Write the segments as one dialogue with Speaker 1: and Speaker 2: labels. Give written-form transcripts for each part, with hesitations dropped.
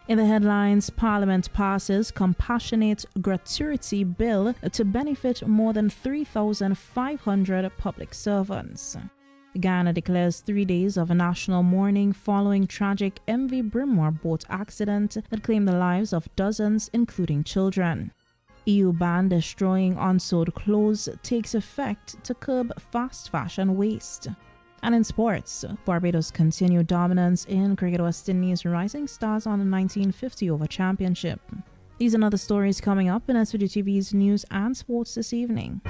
Speaker 1: In the headlines, Parliament passes compassionate gratuity bill to benefit more than 3,500 public servants. Guyana declares 3 days of a national mourning following tragic MV Brimore boat accident that claimed the lives of dozens, including children. EU ban destroying unsold clothes takes effect to curb fast fashion waste. And in sports, Barbados continue dominance in Cricket West Indies Rising Stars on the 1950 over championship. These and other stories coming up in SVG-TV's news and sports this evening.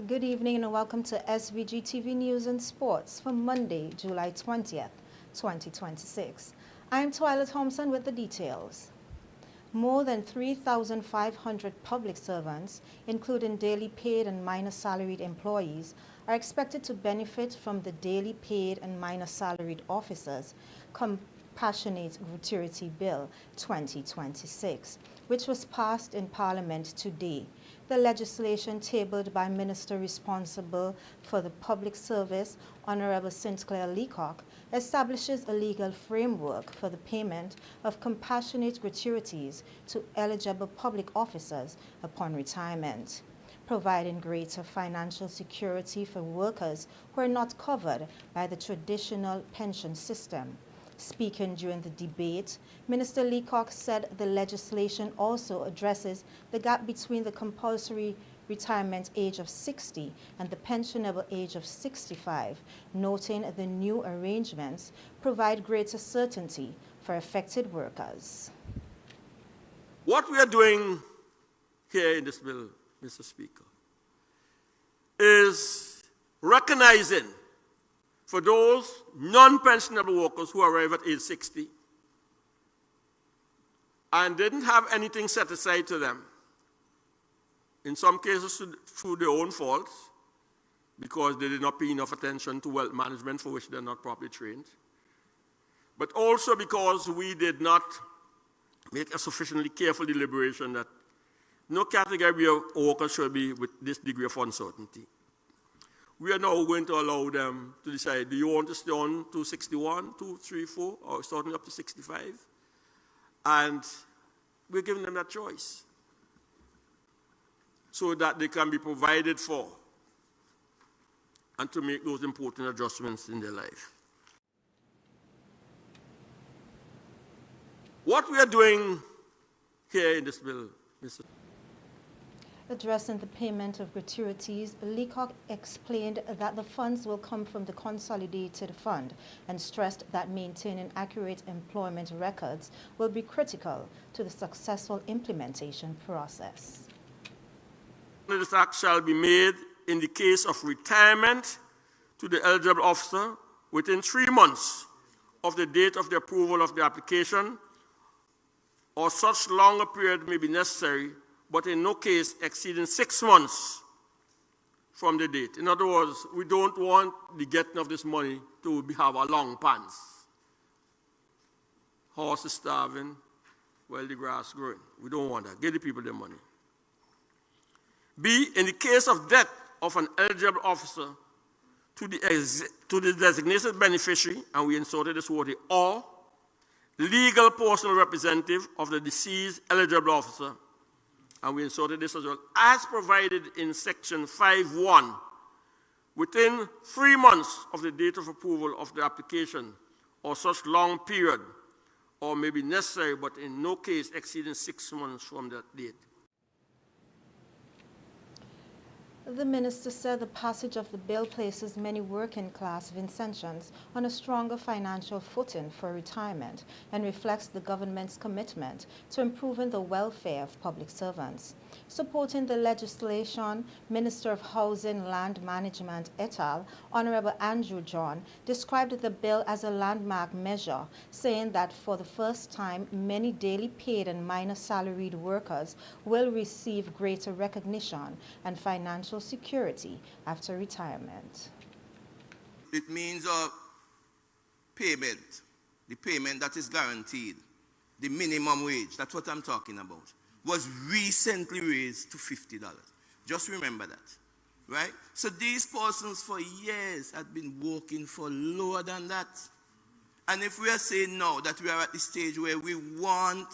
Speaker 2: Good evening and welcome to SVG-TV News and Sports for Monday, July 20th, 2026. I am Twyla Thompson with the details. More than 3,500 public servants, including daily paid and minor salaried employees, are expected to benefit from the Daily Paid and Minor Salaried Officers Compassionate Gratuity Bill 2026, which was passed in Parliament today. The legislation tabled by Minister responsible for the public service, Honorable Sinclair Leacock, establishes a legal framework for the payment of compassionate gratuities to eligible public officers upon retirement, providing greater financial security for workers who are not covered by the traditional pension system. Speaking during the debate, Minister Leacock said the legislation also addresses the gap between the compulsory retirement age of 60 and the pensionable age of 65, noting the new arrangements provide greater certainty for affected workers.
Speaker 3: What we are doing here in this bill, Mr. Speaker, is recognizing for those non-pensionable workers who arrive at age 60 and didn't have anything set aside to them, in some cases through their own faults, because they did not pay enough attention to wealth management for which they're not properly trained, but also because we did not make a sufficiently careful deliberation that no category of workers should be with this degree of uncertainty. We are now going to allow them to decide, do you want to stay on to 61, 2, 3, 4, or starting up to 65? And we're giving them that choice so that they can be provided for and to make those important adjustments in their life. What we are doing here in this bill, Mr.
Speaker 2: Addressing the payment of gratuities, Leacock explained that the funds will come from the consolidated fund and stressed that maintaining accurate employment records will be critical to the successful implementation process.
Speaker 3: This act shall be made in the case of retirement to the eligible officer within 3 months of the date of the approval of the application, or such longer period may be necessary, but in no case exceeding 6 months from the date. In other words, we don't want the getting of this money to have a long pants. Horse is starving while the grass growing. We don't want that. Give the people their money. B, in the case of death of an eligible officer to the designated beneficiary, and we inserted this word, or legal personal representative of the deceased eligible officer, and we inserted this as well, as provided in section 5.1, within 3 months of the date of approval of the application, or such long period, or may be necessary, but in no case exceeding 6 months from that date.
Speaker 2: The minister said the passage of the bill places many working-class Vincentians on a stronger financial footing for retirement and reflects the government's commitment to improving the welfare of public servants. Supporting the legislation, Minister of Housing, Land Management et al., Honorable Andrew John, described the bill as a landmark measure, saying that for the first time, many daily paid and minor salaried workers will receive greater recognition and financial security after retirement.
Speaker 4: It means a payment the payment that is guaranteed, the minimum wage, that's what I'm talking about, was recently raised to $50. Just remember that, right? So these persons for years had been working for lower than that. And if we are saying now that we are at the stage where we want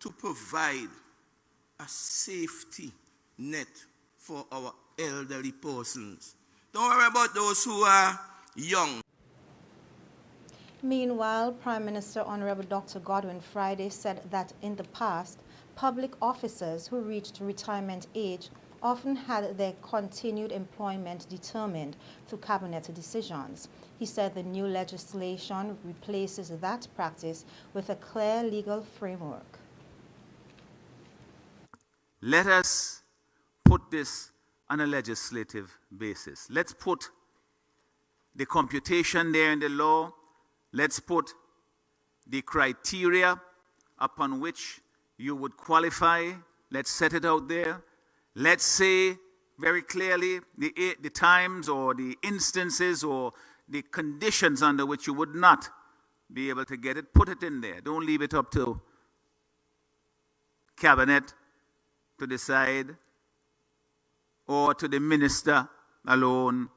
Speaker 4: to provide a safety net for our elderly persons, don't worry about those who are young.
Speaker 2: Meanwhile, Prime Minister Honorable Dr. Godwin Friday said that in the past, public officers who reached retirement age often had their continued employment determined through cabinet decisions. He said the new legislation replaces that practice with a clear legal framework.
Speaker 5: Let us put this on a legislative basis. Let's put the computation there in the law. Let's put the criteria upon which you would qualify. Let's set it out there. Let's say very clearly the times or the instances or the conditions under which you would not be able to get it. Put it in there. Don't leave it up to cabinet to decide or to the minister alone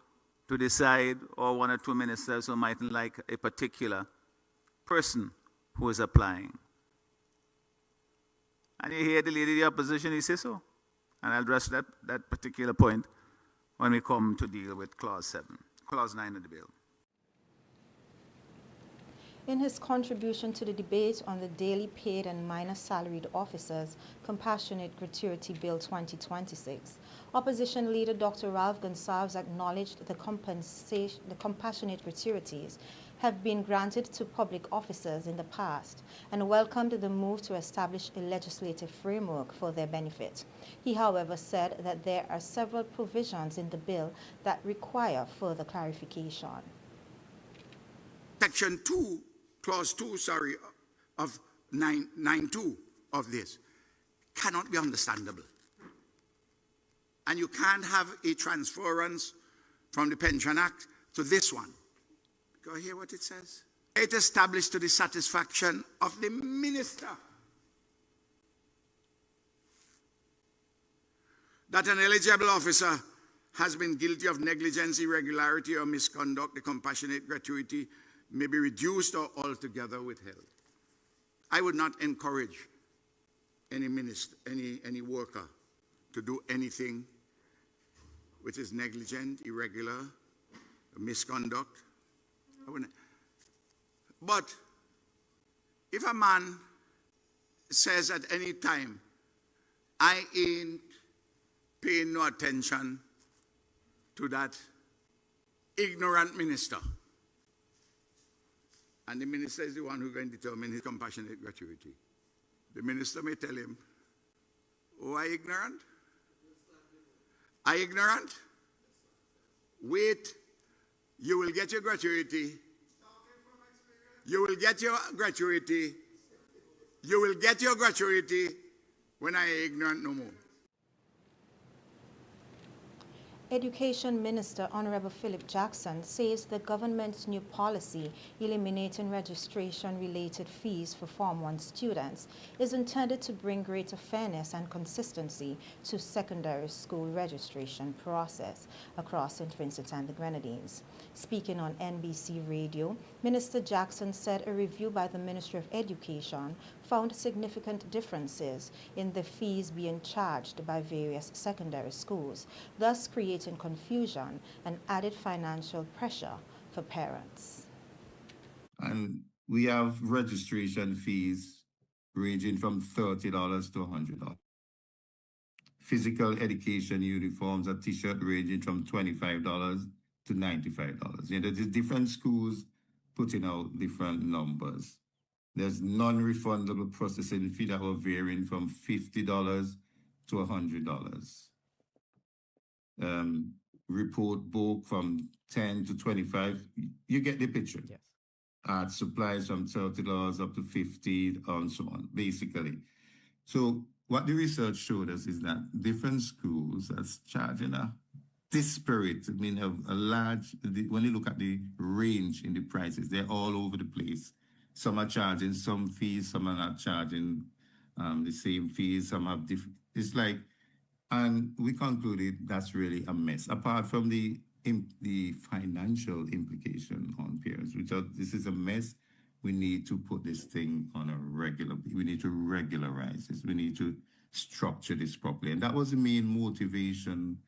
Speaker 5: to decide, or one or two ministers who mightn't like a particular person who is applying. And you hear the leader of the opposition, he says so. And I'll address that particular point when we come to deal with Clause 9 of the bill.
Speaker 2: In his contribution to the debate on the daily paid and minor salaried officers Compassionate Gratuity Bill 2026, Opposition Leader Dr. Ralph Gonsalves acknowledged the compassionate gratuities have been granted to public officers in the past and welcomed the move to establish a legislative framework for their benefit. He, however, said that there are several provisions in the bill that require further clarification.
Speaker 6: Section 2, Clause 2, of 9.2 of this cannot be understandable. And you can't have a transference from the Pension Act to this one. Go hear what it says. It established to the satisfaction of the minister that an eligible officer has been guilty of negligence, irregularity, or misconduct, the compassionate gratuity may be reduced or altogether withheld. I would not encourage any minister, any worker to do anything which is negligent, irregular, misconduct. But if a man says at any time, I ain't paying no attention to that ignorant minister, and the minister is the one who's going to determine his compassionate gratuity, the minister may tell him, oh, are you ignorant? Are you ignorant? Wait, you will get your gratuity. You will get your gratuity. You will get your gratuity when I am ignorant no more.
Speaker 2: Education Minister Honorable Philip Jackson says the government's new policy eliminating registration-related fees for Form 1 students is intended to bring greater fairness and consistency to secondary school registration process across St. Vincent and the Grenadines. Speaking on NBC Radio, Minister Jackson said a review by the Ministry of Education found significant differences in the fees being charged by various secondary schools, thus creating confusion and added financial pressure for parents.
Speaker 7: And we have registration fees ranging from $30 to $100. Physical education uniforms, a t-shirt ranging from $25 to $95. You know, there's different schools putting out different numbers. There's non-refundable processing fee that will vary from $50 to $100. Report book from 10 to 25. You get the picture.
Speaker 8: Yes.
Speaker 7: Art supplies from $30 up to $50 and so on, basically. So what the research showed us is that different schools are charging a disparate, a large, when you look at the range in the prices, they're all over the place some are charging some fees, some are not charging the same fees, some have different. It's like, and we concluded that's really a mess. Apart from the financial implication on parents, this is a mess. We need to put this thing on a we need to regularize this. We need to structure this properly. And that was the main motivation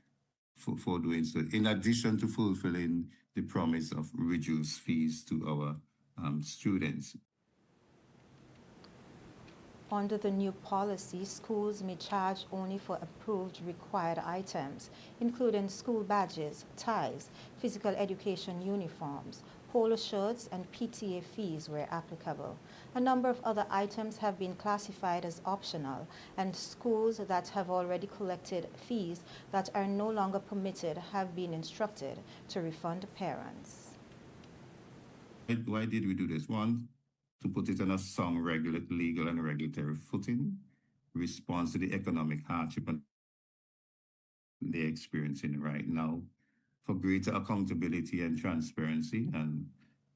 Speaker 7: for doing so, in addition to fulfilling the promise of reduced fees to our students.
Speaker 2: Under the new policy, schools may charge only for approved required items, including school badges, ties, physical education uniforms, polo shirts, and PTA fees where applicable. A number of other items have been classified as optional, and schools that have already collected fees that are no longer permitted have been instructed to refund parents.
Speaker 7: Why did we do this? One, to put it on a sound legal and regulatory footing, response to the economic hardship they're experiencing right now, for greater accountability and transparency. And,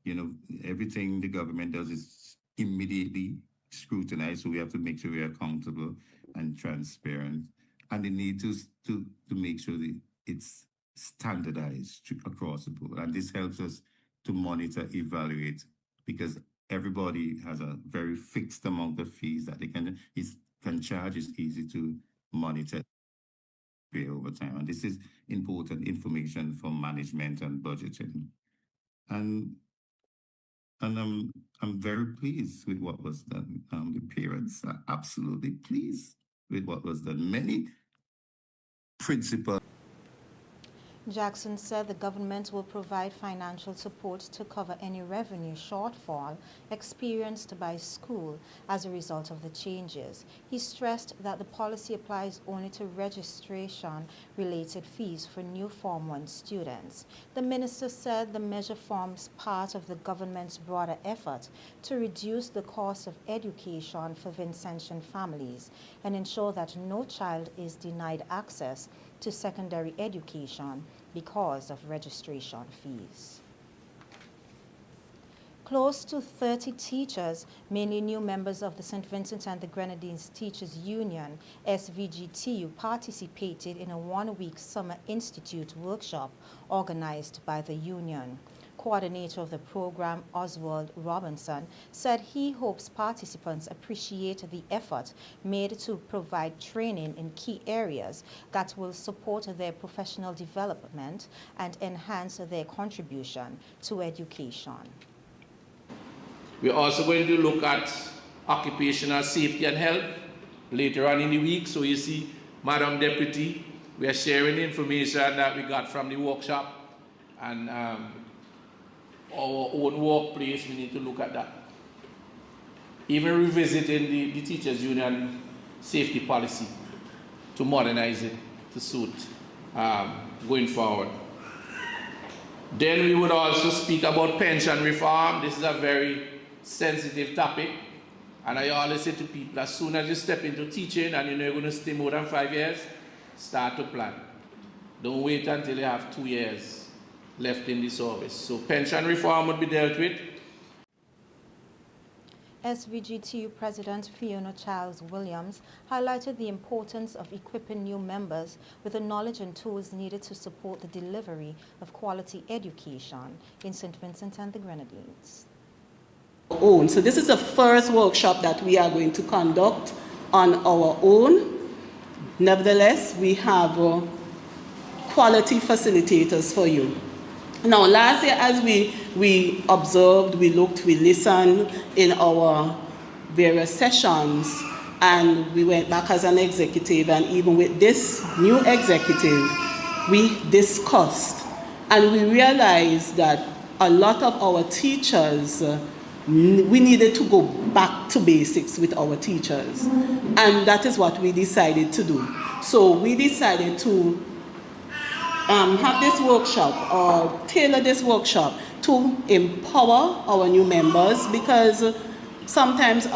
Speaker 7: you know, everything the government does is immediately scrutinized, so we have to make sure we're accountable and transparent. And the need to make sure that it's standardized across the board. And this helps us to monitor, evaluate, because everybody has a very fixed amount of fees that they can charge. It's easy to monitor over time. And this is important information for management and budgeting. And I'm very pleased with what was done. The parents are absolutely pleased with what was done. Many principals.
Speaker 2: Jackson said the government will provide financial support to cover any revenue shortfall experienced by school as a result of the changes. He stressed that the policy applies only to registration-related fees for new Form 1 students. The minister said the measure forms part of the government's broader effort to reduce the cost of education for Vincentian families and ensure that no child is denied access to secondary education because of registration fees. Close to 30 teachers, mainly new members of the St. Vincent and the Grenadines Teachers Union, SVG-TU, participated in a one-week Summer Institute workshop organized by the union. Coordinator of the program, Oswald Robinson, said he hopes participants appreciate the effort made to provide training in key areas that will support their professional development and enhance their contribution to education.
Speaker 8: We're also going to look at occupational safety and health later on in the week. So you see, Madam Deputy, we are sharing information that we got from the workshop, and our own workplace, we need to look at that. Even revisiting the Teachers Union safety policy to modernize it to suit going forward. Then we would also speak about pension reform. This is a very sensitive topic, and I always say to people, as soon as you step into teaching and you know you're going to stay more than 5 years, start to plan. Don't wait until you have 2 years left in the service. So pension reform would be dealt with.
Speaker 2: SVGTU President Fiona Charles-Williams highlighted the importance of equipping new members with the knowledge and tools needed to support the delivery of quality education in St. Vincent and the Grenadines.
Speaker 9: So this is the first workshop that we are going to conduct on our own. Nevertheless, we have quality facilitators for you. Now, last year, as we observed, we looked, we listened in our various sessions, and we went back as an executive, and even with this new executive, we discussed, and we realized that a lot of our teachers, we needed to go back to basics with our teachers, and that is what we decided to do. So we decided to have this workshop or tailor this workshop to empower our new members, because sometimes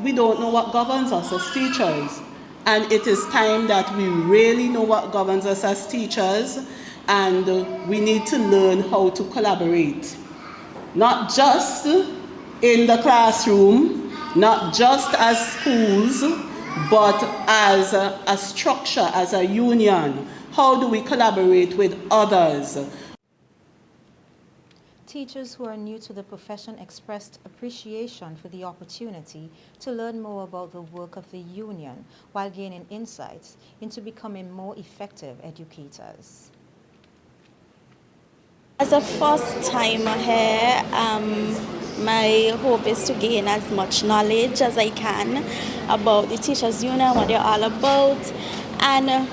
Speaker 9: we don't know what governs us as teachers, and it is time that we really know what governs us as teachers, and we need to learn how to collaborate, not just in the classroom, not just as schools, but as a structure, as a union? How do we collaborate with others?
Speaker 2: Teachers who are new to the profession expressed appreciation for the opportunity to learn more about the work of the union while gaining insights into becoming more effective educators.
Speaker 10: As a first timer here, my hope is to gain as much knowledge as I can about the Teachers Union, what they're all about, and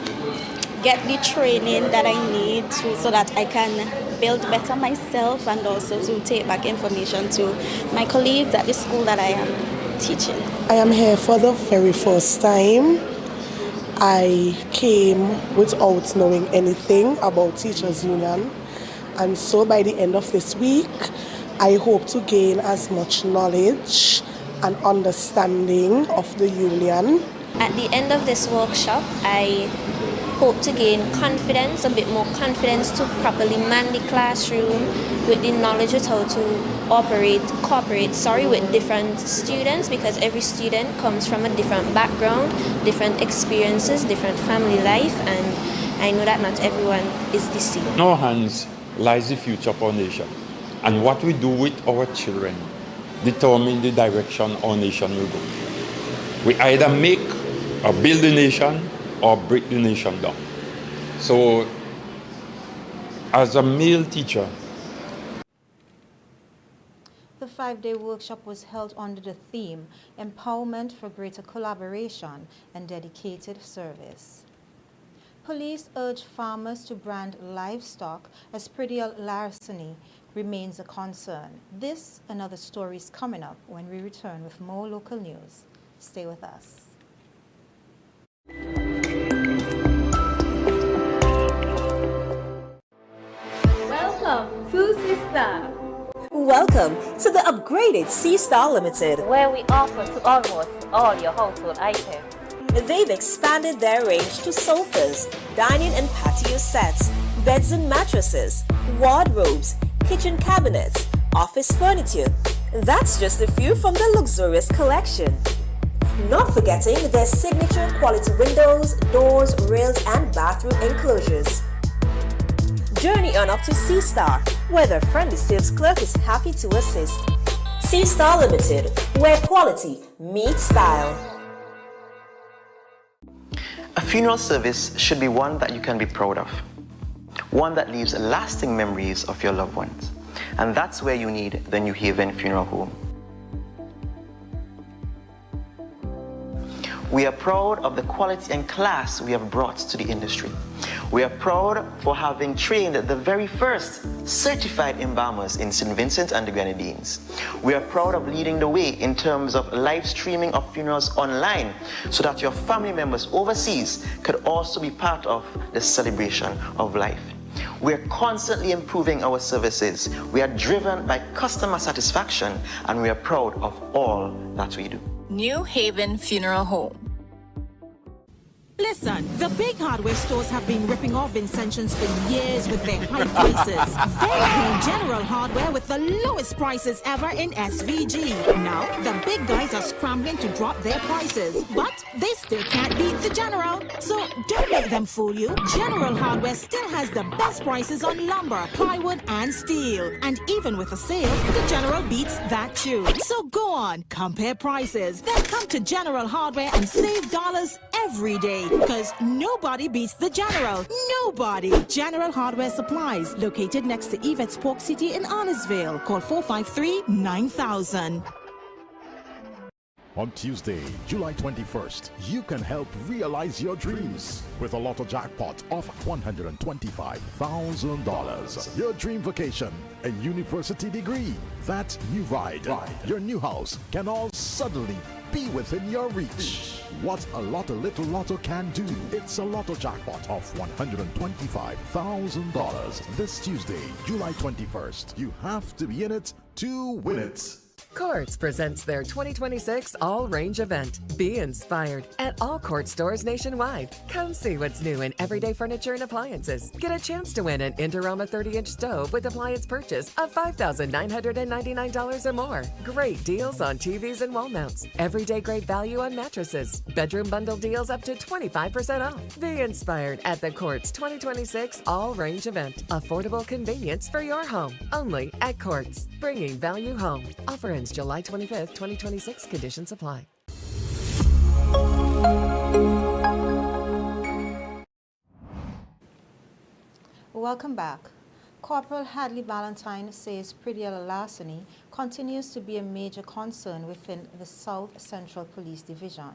Speaker 10: get the training that I need so that I can build better myself and also to take back information to my colleagues at the school that I am teaching.
Speaker 11: I am here for the very first time. I came without knowing anything about Teachers Union, and so by the end of this week, I hope to gain as much knowledge and understanding of the union.
Speaker 12: At the end of this workshop, I hope to gain confidence, a bit more confidence to properly man the classroom with the knowledge of how to cooperate with different students, because every student comes from a different background, different experiences, different family life, and I know that not everyone is the same.
Speaker 13: In our hands lies the future of our nation, and what we do with our children determine the direction our nation will go. We either make or build the nation or break the nation down. So, as a male teacher,
Speaker 2: The 5-day workshop was held under the theme, Empowerment for Greater Collaboration and Dedicated Service. Police urge farmers to brand livestock as predial larceny remains a concern. This and other stories coming up when we return with more local news. Stay with us.
Speaker 14: Welcome to Sister.
Speaker 15: Welcome to the upgraded C-Star Limited,
Speaker 14: where we offer to almost all your household items.
Speaker 15: They've expanded their range to sofas, dining and patio sets, beds and mattresses, wardrobes, kitchen cabinets, office furniture. That's just a few from the luxurious collection. Not forgetting their signature quality windows, doors, rails and bathroom enclosures. Journey on up to C-Star, where their friendly sales clerk is happy to assist. C-Star Limited, where quality meets style.
Speaker 16: A funeral service should be one that you can be proud of. One that leaves lasting memories of your loved ones. And that's where you need the New Haven Funeral Home. We are proud of the quality and class we have brought to the industry. We are proud for having trained the very first certified embalmers in St. Vincent and the Grenadines. We are proud of leading the way in terms of live streaming of funerals online so that your family members overseas could also be part of the celebration of life. We are constantly improving our services. We are driven by customer satisfaction, and we are proud of all that we do.
Speaker 17: New Haven Funeral Home.
Speaker 18: Listen, the big hardware stores have been ripping off Vincentians for years with their high prices. They came General Hardware with the lowest prices ever in SVG. Now, the big guys are scrambling to drop their prices, but they still can't beat the General. So don't let them fool you. General Hardware still has the best prices on lumber, plywood, and steel. And even with a sale, the General beats that too. So go on, compare prices, then come to General Hardware and save dollars every day. Because nobody beats the General. Nobody. General Hardware Supplies, located next to Yvette's Pork City in Arnesville. Call 453-9000.
Speaker 19: On Tuesday, July 21st, you can help realize your dreams with a lotto jackpot of $125,000. Your dream vacation, a university degree, that new ride, your new house can all suddenly be within your reach. What a Little Lotto can do. It's a lotto jackpot of $125,000 this Tuesday, July 21st. You have to be in it to win it.
Speaker 20: Courts presents their 2026 All Range event. Be inspired at all Court stores nationwide. Come see what's new in everyday furniture and appliances. Get a chance to win an Indorama 30-inch stove with appliance purchase of $5,999 or more. Great deals on TVs and wall mounts. Everyday great value on mattresses. Bedroom bundle deals up to 25% off. Be inspired at the Courts 2026 All Range event. Affordable convenience for your home. Only at Courts. Bringing value home. Offer ends July 25th, 2026. Conditions apply.
Speaker 2: Welcome back. Corporal Hadley Valentine says predial larceny continues to be a major concern within the South Central Police Division.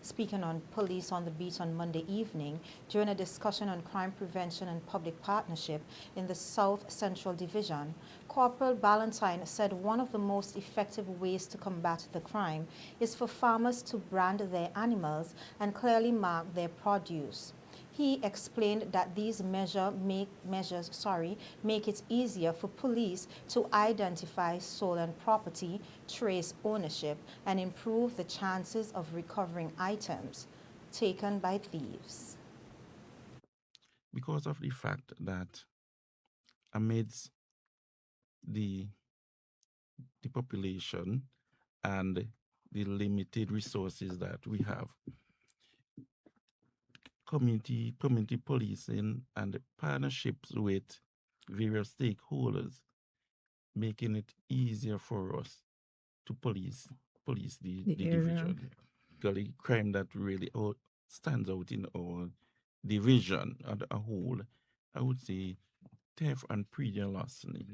Speaker 2: Speaking on Police on the Beat on Monday evening during a discussion on crime prevention and public partnership in the South Central Division, Corporal Valentine said one of the most effective ways to combat the crime is for farmers to brand their animals and clearly mark their produce. He explained that these measures make it easier for police to identify stolen property, trace ownership, and improve the chances of recovering items taken by thieves.
Speaker 21: Because of the fact that amidst the population and the limited resources that we have, community policing and partnerships with various stakeholders, making it easier for us to police the division. Because the crime that really stands out in our division as a whole, I would say theft and predial larceny.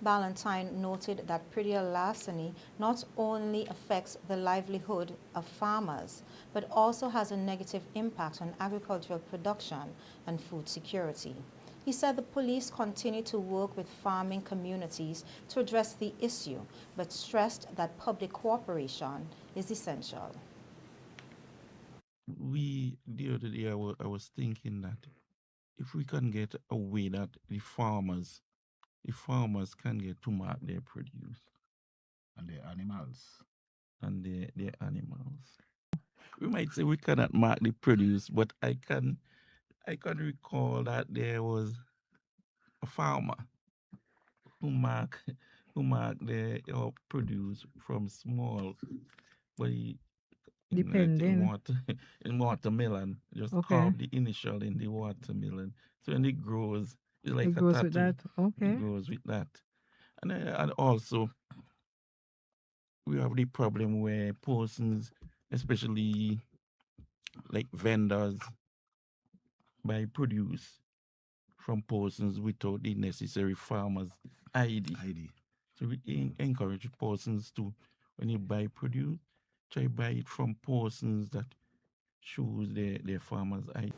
Speaker 2: Valentine noted that predial larceny not only affects the livelihood of farmers, but also has a negative impact on agricultural production and food security. He said the police continue to work with farming communities to address the issue, but stressed that public cooperation is essential.
Speaker 21: The other day, I was thinking that if we can get a way that the farmers can get to mark their produce
Speaker 5: And their animals.
Speaker 21: and their animals. We might say we cannot mark the produce, but I can recall that there was a farmer who marked their produce from small, but in watermelon, just carve the initial in the watermelon. So when it grows, it's like a tattoo.
Speaker 22: With that. Okay.
Speaker 21: It goes with that. And also, we have the problem where persons, especially like vendors, buy produce from persons without the necessary farmer's ID. So we encourage persons to, when you buy produce, try buy it from persons that shows their farmer's ID.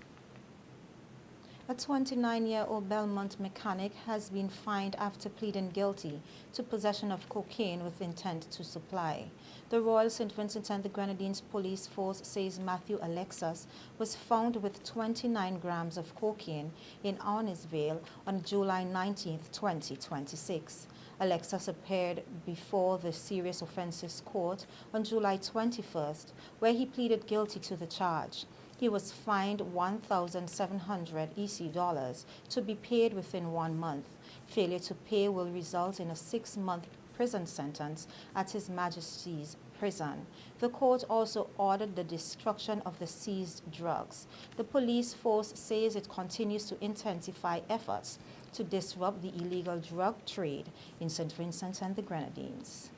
Speaker 2: A 29-year-old Belmont mechanic has been fined after pleading guilty to possession of cocaine with intent to supply. The Royal St. Vincent and the Grenadines Police Force says Matthew Alexis was found with 29 grams of cocaine in Arnisvale on July 19, 2026. Alexis appeared before the Serious Offences Court on July 21st, where he pleaded guilty to the charge. He was fined $1,700 EC to be paid within 1 month. Failure to pay will result in a 6-month prison sentence at His Majesty's prison. The court also ordered the destruction of the seized drugs. The police force says it continues to intensify efforts to disrupt the illegal drug trade in St. Vincent and the Grenadines.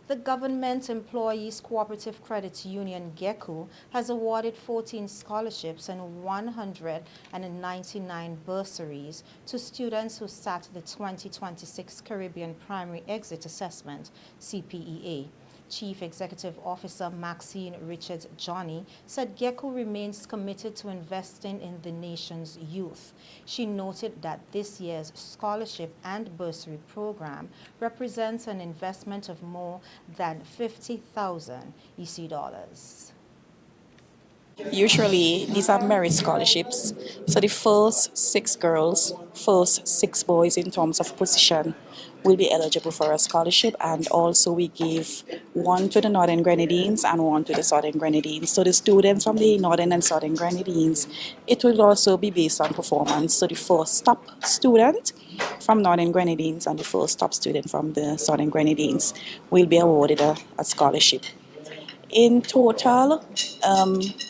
Speaker 2: The Government Employees Cooperative Credit Union, GECU, has awarded 14 scholarships and 199 bursaries to students who sat the 2026 Caribbean Primary Exit Assessment, CPEA. Chief Executive Officer Maxine Richards-Johnny said GECU remains committed to investing in the nation's youth. She noted that this year's scholarship and bursary program represents an investment of more than 50,000 EC dollars.
Speaker 9: Usually, these are merit scholarships. So the first 6 girls, first 6 boys in terms of position will be eligible for a scholarship, and also we give one to the Northern Grenadines and one to the Southern Grenadines. So the students from the Northern and Southern Grenadines, it will also be based on performance. So the first top student from Northern Grenadines and the first top student from the Southern Grenadines will be awarded a scholarship. In total,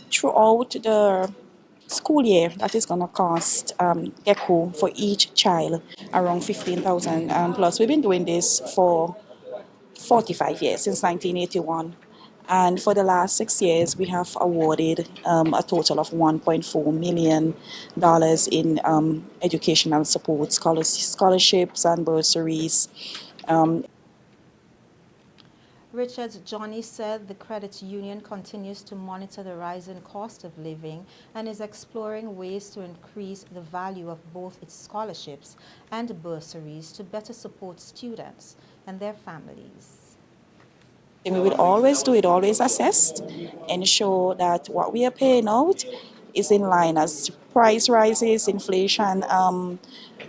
Speaker 9: throughout the school year, that is going to cost GECO for each child around 15,000 plus. We've been doing this for 45 years, since 1981. And for the last 6 years, we have awarded a total of $1.4 million in educational support, scholarships and bursaries.
Speaker 2: Richards Johnny said the credit union continues to monitor the rising cost of living and is exploring ways to increase the value of both its scholarships and bursaries to better support students and their families.
Speaker 9: We will always do it, always assess, ensure that what we are paying out is in line. As price rises, inflation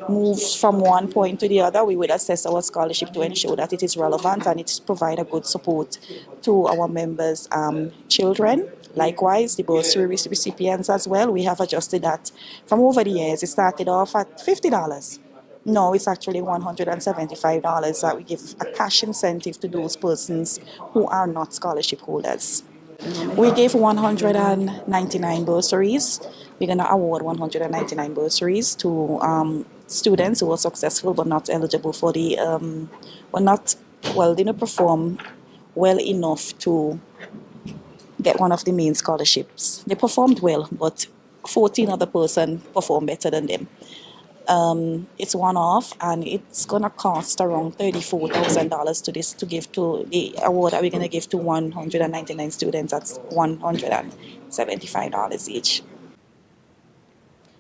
Speaker 9: moves from one point to the other, we will assess our scholarship to ensure that it is relevant and it provides a good support to our members' children. Likewise, the bursary recipients as well, we have adjusted that from over the years. It started off at $50. No, it's actually $175 that we give a cash incentive to those persons who are not scholarship holders. We gave 199 bursaries. We're going to award 199 bursaries to students who were successful but not eligible for the, didn't perform well enough to get one of the main scholarships. They performed well, but 14 other persons performed better than them. It's one-off, and it's going to cost around $34,000 to give to the award that we're going to give to 199 students. That's $175 each.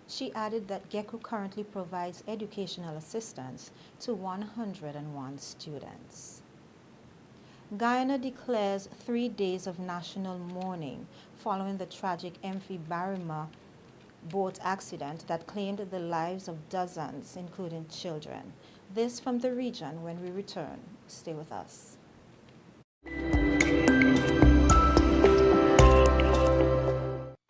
Speaker 2: She added that GECO currently provides educational assistance to 101 students. Guyana declares 3 days of national mourning following the tragic MV Barima boat accident that claimed the lives of dozens, including children. This from the region when we return. Stay with us.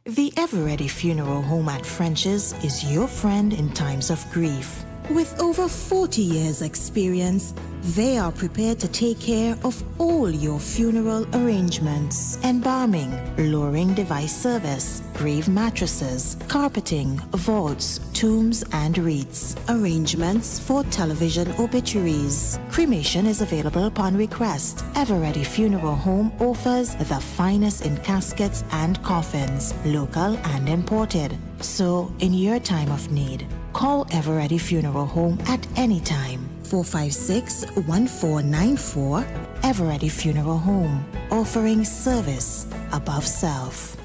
Speaker 1: The Ever-Ready Funeral Home at French's is your friend in times of grief. With over 40 years' experience, they are prepared to take care of all your funeral arrangements. Embalming, lowering device service, grave mattresses, carpeting, vaults, tombs and wreaths. Arrangements for television obituaries. Cremation is available upon request. Ever-Ready Funeral Home offers the finest in caskets and coffins, local and imported. So, in your time of need, call Ever-Ready Funeral Home at any time. 456-1494. Ever-Ready Funeral Home, offering service above self.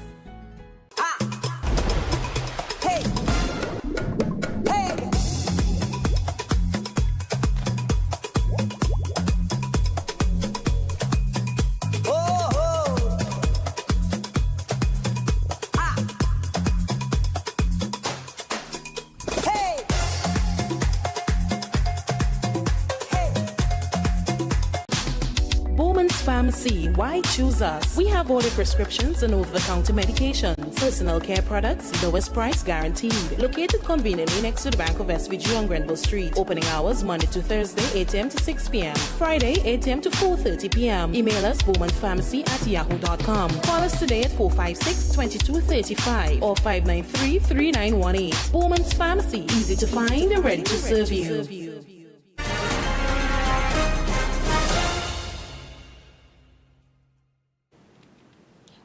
Speaker 22: Pharmacy, why choose us? We have all the prescriptions and over-the-counter medications, personal care products, lowest price guaranteed. Located conveniently next to the Bank of SVG on Grenville Street. Opening hours Monday to Thursday, 8 a.m. to 6 p.m. Friday, 8 a.m. to 4:30 p.m. Email us bowmanpharmacy@yahoo.com. Call us today at 456-2235 or 593-3918. Bowman's Pharmacy, easy to find and ready to serve you.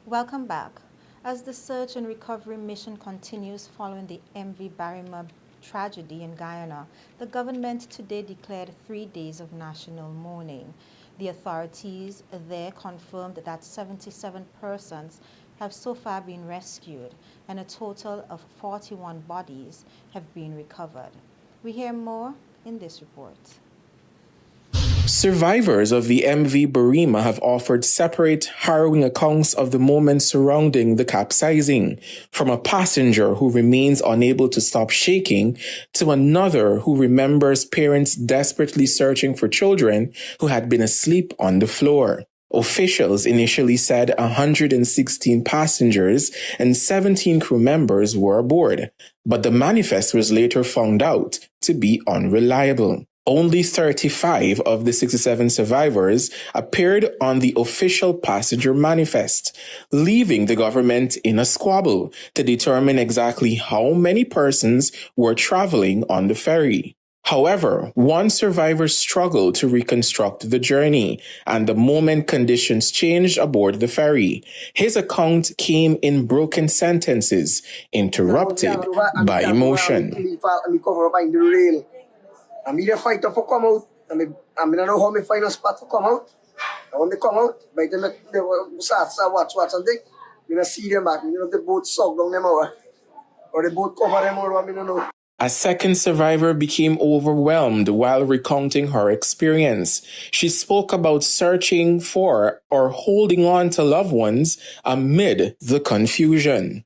Speaker 2: Welcome back. As the search and recovery mission continues following the MV Barima tragedy in Guyana, the government today declared 3 days of national mourning. The authorities there confirmed that 77 persons have so far been rescued and a total of 41 bodies have been recovered. We hear more in this report.
Speaker 3: Survivors of the MV Burima have offered separate, harrowing accounts of the moments surrounding the capsizing, from a passenger who remains unable to stop shaking to another who remembers parents desperately searching for children who had been asleep on the floor. Officials initially said 116 passengers and 17 crew members were aboard, but the manifest was later found out to be unreliable. Only 35 of the 67 survivors appeared on the official passenger manifest, leaving the government in a squabble to determine exactly how many persons were traveling on the ferry. However, one survivor struggled to reconstruct the journey and the moment conditions changed aboard the ferry. His account came in broken sentences, interrupted by emotion.
Speaker 4: I mean, the fighter for come out. I mean, I don't know how me find a spot for come out. And when they come out, by the watch and they, see them back. The boat suck down them over. Or the boat cover them over, I don't know.
Speaker 3: A second survivor became overwhelmed while recounting her experience. She spoke about searching for or holding on to loved ones amid the confusion.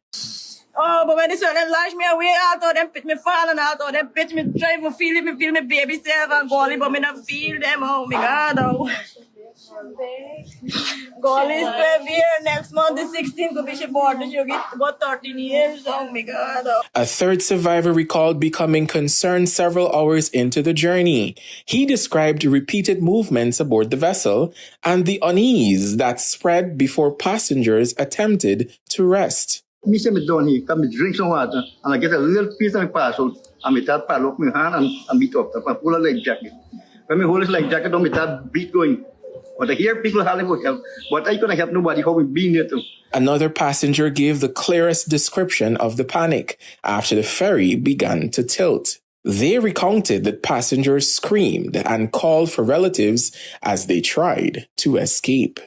Speaker 23: Oh, but when they saw them lash me away, I thought them pit me fall and I thought them pit me try to feel me baby self and goalie, but me not feel them. Oh my God, oh. Goalie's 12 years, next month the 16th could be she born, she'll get about 13 years. Oh my God, oh.
Speaker 3: A third survivor recalled becoming concerned several hours into the journey. He described repeated movements aboard the vessel and the unease that spread before passengers attempted to rest.
Speaker 4: Me say me down here, come me drink some water, and I get a little piece of my parcel, and me start paddle up my hand and beat up. I pull a life jacket. When me hold this life jacket on, me start beat going. But I hear people hollering for help, but I couldn't help nobody how we being there too.
Speaker 3: Another passenger gave the clearest description of the panic after the ferry began to tilt. They recounted that passengers screamed and called for relatives as they tried to escape.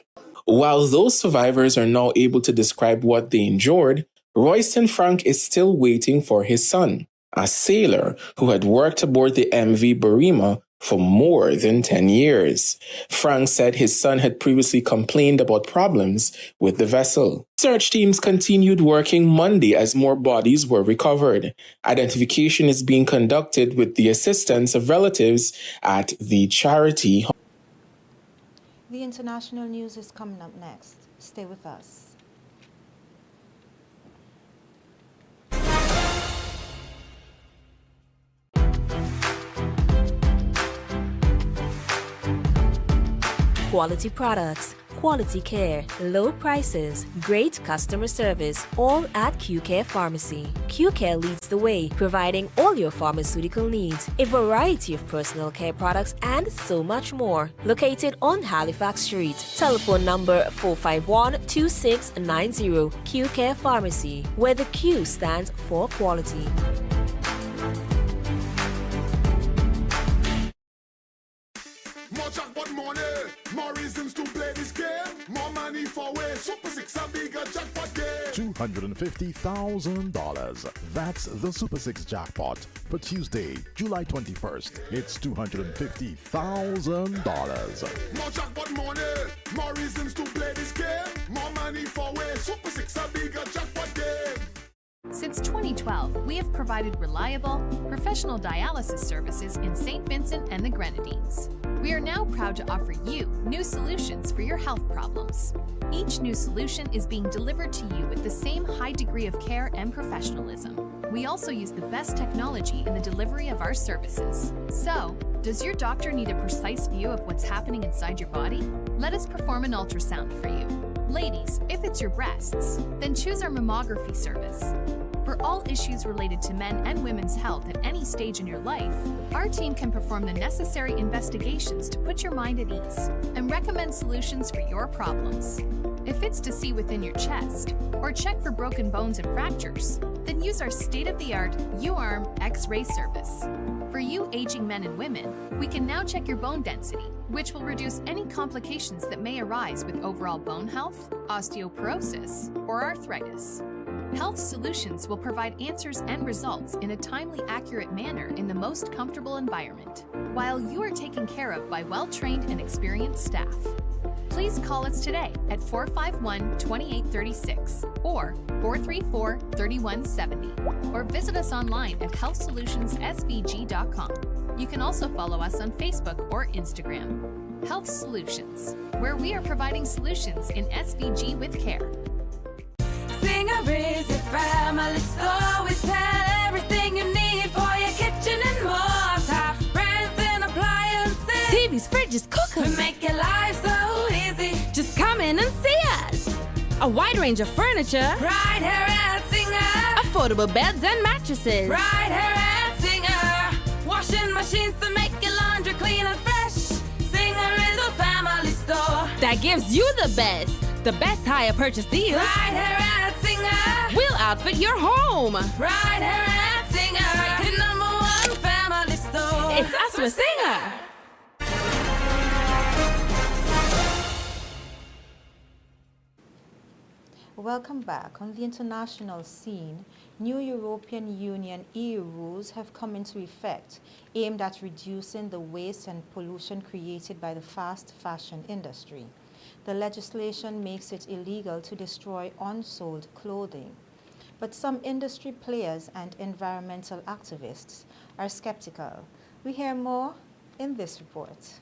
Speaker 3: While those survivors are now able to describe what they endured, Royston Frank is still waiting for his son, a sailor who had worked aboard the MV Burima for more than 10 years. Frank said his son had previously complained about problems with the vessel. Search teams continued working Monday as more bodies were recovered. Identification is being conducted with the assistance of relatives at the charity home.
Speaker 2: The international news is coming up next. Stay with us.
Speaker 15: Quality products, quality care, low prices, great customer service, all at QCare Pharmacy. QCare leads the way, providing all your pharmaceutical needs, a variety of personal care products, and so much more. Located on Halifax Street. Telephone number 451-2690. QCare Pharmacy, where the Q stands for quality.
Speaker 24: More jackpot money, more reasons to play this game. More money for way. Super 6 a bigger jackpot game.
Speaker 19: $250,000. That's the Super 6 jackpot for Tuesday, July 21st. It's $250,000.
Speaker 24: More jackpot money, more reasons to play this game. More money for way. Super 6 a bigger jackpot game.
Speaker 25: Since 2012, we have provided reliable, professional dialysis services in St. Vincent and the Grenadines. We are now proud to offer you new solutions for your health problems. Each new solution is being delivered to you with the same high degree of care and professionalism. We also use the best technology in the delivery of our services. So, does your doctor need a precise view of what's happening inside your body? Let us perform an ultrasound for you. Ladies, if it's your breasts, then choose our mammography service. For all issues related to men and women's health at any stage in your life, our team can perform the necessary investigations to put your mind at ease and recommend solutions for your problems. If it's to see within your chest or check for broken bones and fractures, then use our state-of-the-art U-Arm X-ray service. For you aging men and women, we can now check your bone density, which will reduce any complications that may arise with overall bone health, osteoporosis, or arthritis. Health Solutions will provide answers and results in a timely, accurate manner in the most comfortable environment, while you are taken care of by well-trained and experienced staff. Please call us today at 451-2836 or 434-3170, or visit us online at healthsolutionsSVG.com. You can also follow us on Facebook or Instagram. Health Solutions, where we are providing solutions in SVG with care.
Speaker 6: Singer is a family store. We sell everything you need for your kitchen and more. Top brands and appliances. TVs, fridges, cookers. We make your life so easy. Just come in and see us. A wide range of furniture. Right here at Singer. Affordable beds and mattresses. Right here at Singer. Washing machines to make your laundry clean and fresh. Singer is a family store that gives you the best hire purchase deals. Right here at Singer. We'll outfit your home. Right here at Singer. The #1 family store. It's us with Singer.
Speaker 2: Welcome back. On the international scene, new European Union EU rules have come into effect aimed at reducing the waste and pollution created by the fast fashion industry. The legislation makes it illegal to destroy unsold clothing. But some industry players and environmental activists are skeptical. We hear more in this report.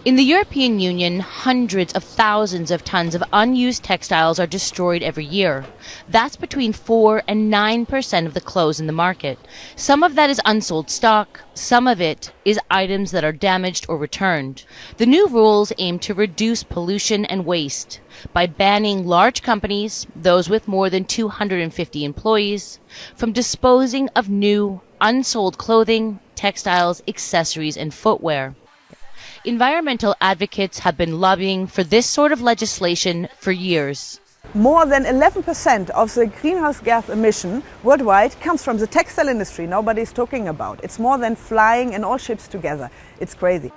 Speaker 7: In the European Union, hundreds of thousands of tons of unused textiles are destroyed every year. That's between 4 and 9% of the clothes in the market. Some of that is unsold stock, some of it is items that are damaged or returned. The new rules aim to reduce pollution and waste by banning large companies, those with more than 250 employees, from disposing of new, unsold clothing, textiles, accessories, and footwear. Environmental advocates have been lobbying for this sort of legislation for years.
Speaker 8: More than 11% of the greenhouse gas emission worldwide comes from the textile industry. Nobody's talking about. It's more than flying in all ships together. It's crazy.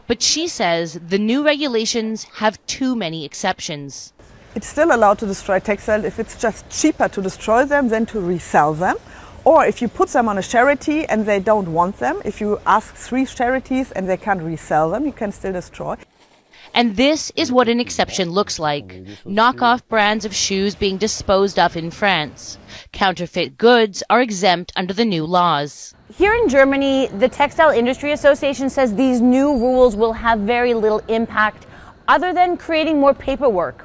Speaker 7: But she says the new regulations have too many exceptions.
Speaker 8: It's still allowed to destroy textiles if it's just cheaper to destroy them than to resell them. Or if you put them on a charity and they don't want them, if you ask 3 charities and they can't resell them, you can still destroy.
Speaker 7: And this is what an exception looks like. Knockoff brands of shoes being disposed of in France. Counterfeit goods are exempt under the new laws.
Speaker 10: Here in Germany, the Textile Industry Association says these new rules will have very little impact other than creating more paperwork.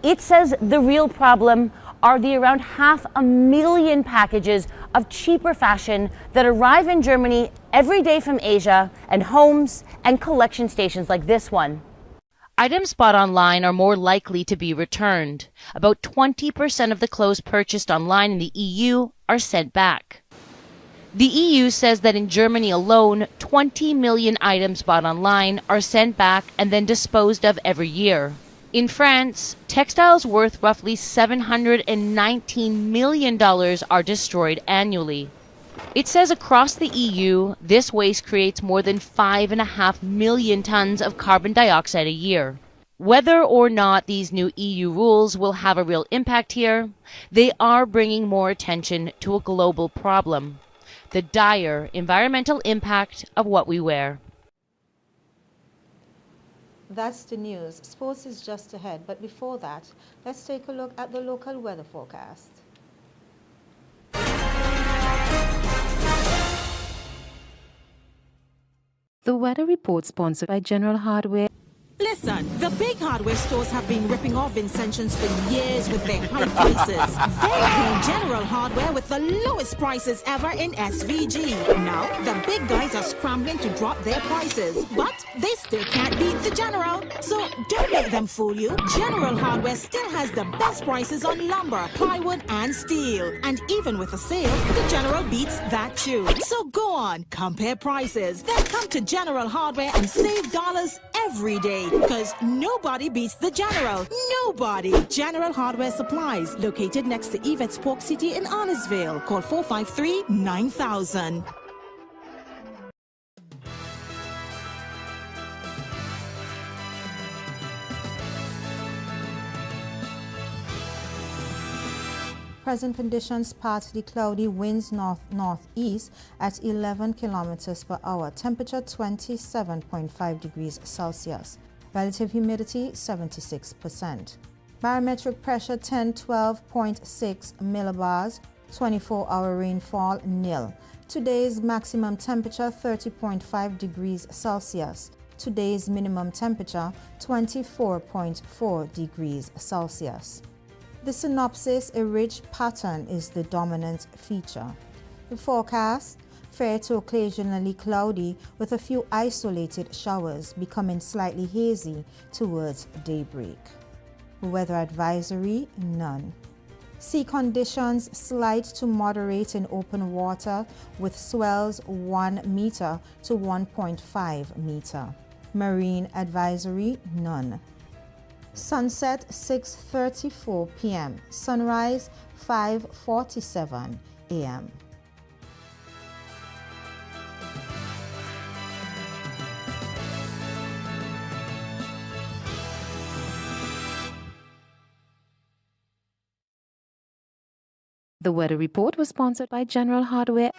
Speaker 10: It says the real problem are the around 500,000 packages of cheaper fashion that arrive in Germany every day from Asia and homes and collection stations like this one.
Speaker 7: Items bought online are more likely to be returned. About 20% of the clothes purchased online in the EU are sent back. The EU says that in Germany alone, 20 million items bought online are sent back and then disposed of every year. In France, textiles worth roughly $719 million are destroyed annually. It says across the EU, this waste creates more than 5.5 million tons of carbon dioxide a year. Whether or not these new EU rules will have a real impact here, they are bringing more attention to a global problem, the dire environmental impact of what we wear.
Speaker 2: That's the news. Sports is just ahead, but before that, let's take a look at the local weather forecast.
Speaker 11: The weather report sponsored by General Hardware.
Speaker 18: Listen, the big hardware stores have been ripping off Vincentians for years with their high prices. They came General Hardware with the lowest prices ever in SVG. Now, the big guys are scrambling to drop their prices, but they still can't beat the General. So don't let them fool you. General Hardware still has the best prices on lumber, plywood, and steel. And even with a sale, the General beats that too. So go on, compare prices. Then come to General Hardware and save dollars every day. Because nobody beats the General. Nobody. General Hardware Supplies, located next to Yvette's Pork City in Arnesville. Call 453-9000.
Speaker 2: present conditions partly cloudy, winds north-northeast at 11 kilometers per hour. Temperature 27.5 degrees Celsius. Relative humidity 76%. Barometric pressure 1012.6 millibars. 24-hour rainfall nil. Today's maximum temperature 30.5 degrees Celsius. Today's minimum temperature 24.4 degrees Celsius. The synopsis: a ridge pattern is the dominant feature. The forecast: fair to occasionally cloudy with a few isolated showers, becoming slightly hazy towards daybreak. Weather advisory: none. Sea conditions: slight to moderate in open water with swells 1 meter to 1.5 meter. Marine advisory: none. Sunset 6:34 p.m. Sunrise 5:47 a.m.
Speaker 11: The weather report was sponsored by General Hardware.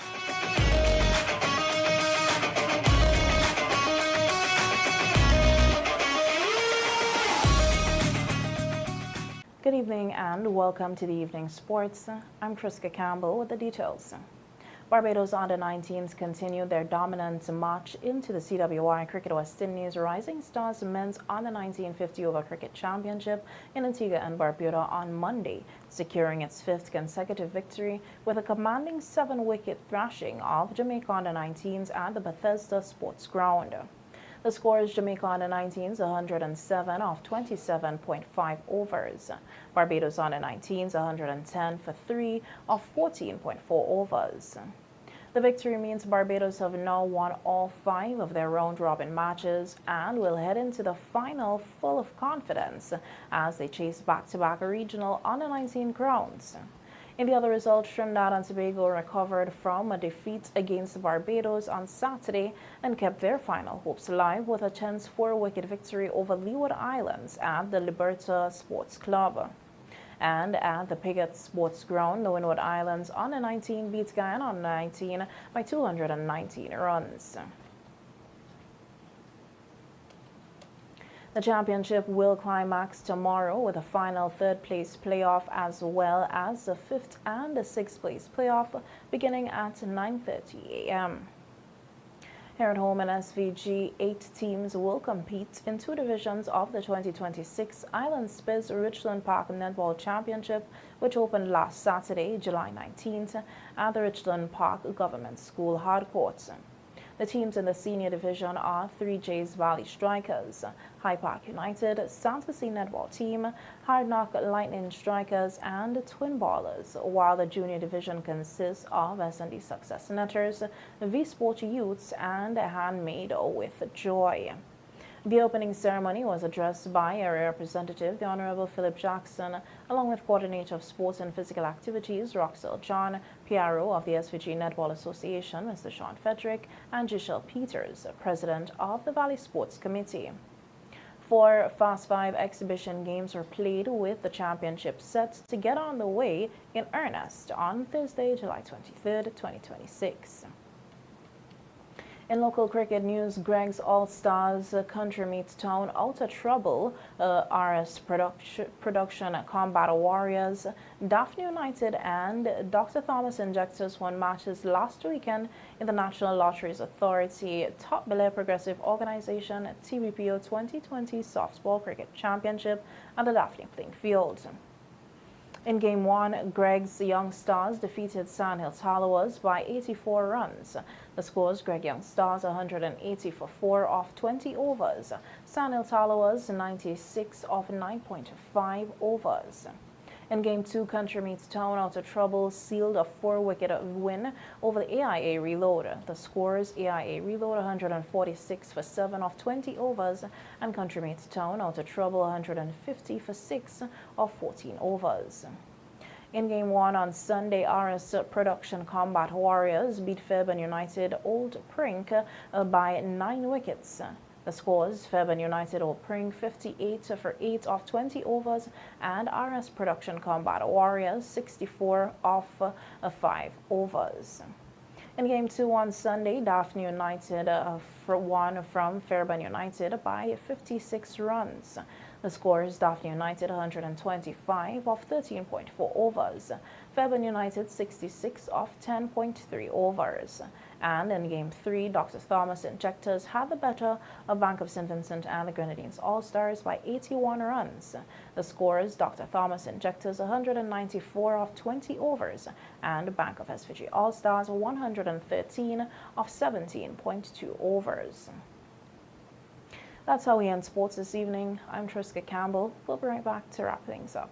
Speaker 12: Good evening and welcome to the evening sports. I'm Triska Campbell with the details. Barbados Under-19s continued their dominant march into the CWI Cricket West Indies Rising Stars Men's Under-19 50-over cricket championship in Antigua and Barbuda on Monday, securing its 5th consecutive victory with a commanding 7-wicket thrashing of Jamaica Under-19s at the Bethesda Sports Ground. The score is Jamaica Under-19s 107 off 27.5 overs. Barbados Under-19s 110 for 3 off 14.4 overs. The victory means Barbados have now won all 5 of their round-robin matches and will head into the final full of confidence as they chase back-to-back regional Under-19 crowns. In the other result, Trinidad and Tobago recovered from a defeat against Barbados on Saturday and kept their final hopes alive with a chance 4-wicket victory over Leeward Islands at the Liberta Sports Club. And at the Piggott Sports Ground, the Windward Islands Under-19 beats Guyana Under-19 by 219 runs. The championship will climax tomorrow with a final 3rd-place playoff as well as a 5th and a 6th-place playoff beginning at 9:30 a.m. Here at home in SVG, 8 teams will compete in 2 divisions of the 2026 Island Spiz Richland Park Netball Championship, which opened last Saturday, July 19th, at the Richland Park Government School Hardcourt. The teams in the senior division are 3J's Valley Strikers, High Park United, Santa C Netball Team, Hard Knock Lightning Strikers, and Twin Ballers, while the junior division consists of S&D Success Netters, V-Sport Youths, and Handmade with Joy. The opening ceremony was addressed by Area Representative, the Honorable Philip Jackson, along with Coordinator of Sports and Physical Activities, Roxelle John, PRO of the SVG Netball Association, Mr. Sean Frederick, and Judicial Peters, President of the Valley Sports Committee. 4 Fast 5 exhibition games were played with the championship set to get on the way in earnest on Thursday, July 23rd, 2026. In local cricket news, Greg's All-Stars Country Meets Town Out of Trouble, RS Production Combat Warriors, Daphne United, and Dr. Thomas Injectors won matches last weekend in the National Lotteries Authority Top Belair Progressive Organization TBPO 2020 Softball Cricket Championship at the Daphne Playing Field. In Game 1, Greg's Young Stars defeated Sandhills Hollowas by 84 runs. The scores: Greg Young Stars 180 for 4 off 20 overs, Sandhills Hollowas 96 off 9.5 overs. In Game 2, Country Meets Town Out of Trouble sealed a 4-wicket win over the AIA Reload. The scores: AIA Reload 146 for 7 off 20 overs, and Country Meets Town Out of Trouble 150 for 6 off 14 overs. In Game 1 on Sunday, RS Production Combat Warriors beat Fairbairn United Old Prink by 9 wickets. The scores: Fairbairn United Opering 58 for 8 of 20 overs, and RS Production Combat Warriors 64 of 5 overs. In Game 2 on Sunday, Daphne United won from Fairbairn United by 56 runs. The scores: Daphne United 125 of 13.4 overs, Fairbairn United 66 of 10.3 overs. And in Game 3, Dr. Thomas Injectors had the better of Bank of St. Vincent and the Grenadines All-Stars by 81 runs. The scores: Dr. Thomas Injectors 194 of 20 overs, and Bank of SVG All-Stars 113 of 17.2 overs. That's how we end sports this evening. I'm Triska Campbell. We'll be right back to wrap things up.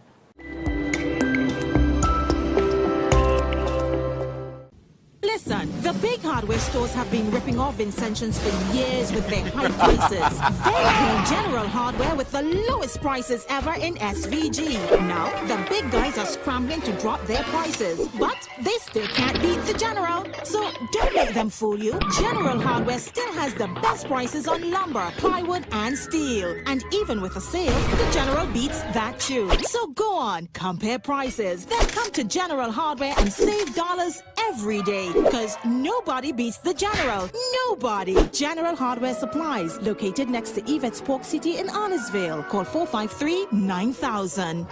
Speaker 18: Listen, the big hardware stores have been ripping off Vincentians for years with their high prices. They came General Hardware with the lowest prices ever in SVG. Now, the big guys are scrambling to drop their prices, but they still can't beat the General. So don't let them fool you. General Hardware still has the best prices on lumber, plywood, and steel. And even with a sale, the General beats that too. So go on, compare prices, then come to General Hardware and save dollars every day. Because nobody beats the General. Nobody. General Hardware Supplies, located next to Yvette's Pork City in Arnesville. Call 453-9000.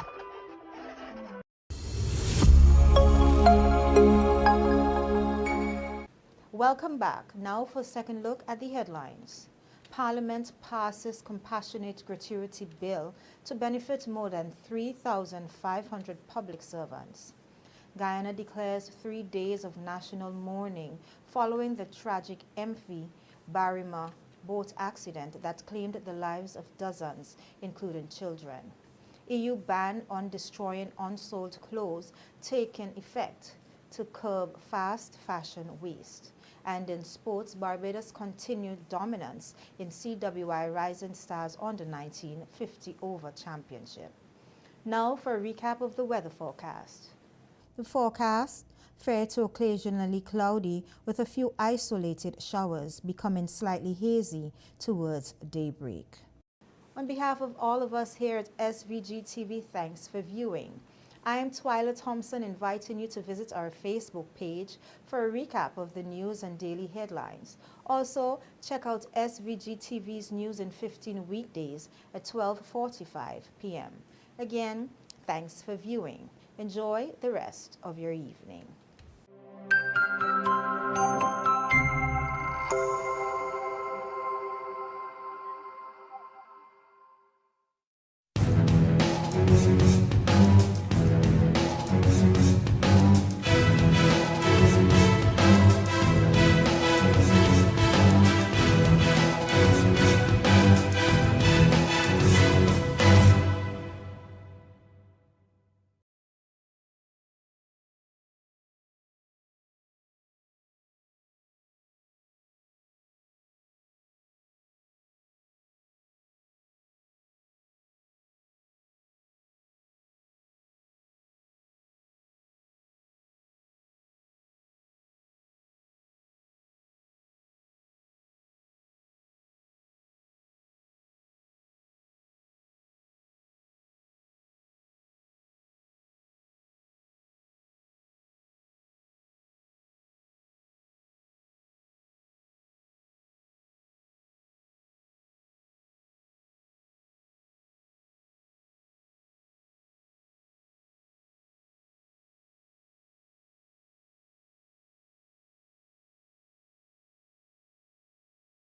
Speaker 2: Welcome back. Now for a second look at the headlines. Parliament passes compassionate gratuity bill to benefit more than 3,500 public servants. Guyana declares 3 days of national mourning following the tragic MV Barima boat accident that claimed the lives of dozens, including children. EU ban on destroying unsold clothes taking effect to curb fast fashion waste. And in sports, Barbados continued dominance in CWI Rising Stars Under-19 50 Over Championship. Now for a recap of the weather forecast. The forecast: fair to occasionally cloudy with a few isolated showers, becoming slightly hazy towards daybreak. On behalf of all of us here at SVG-TV, thanks for viewing. I am Twyla Thompson, inviting you to visit our Facebook page for a recap of the news and daily headlines. Also, check out SVG-TV's News in 15 weekdays at 12:45 p.m. Again, thanks for viewing. Enjoy the rest of your evening.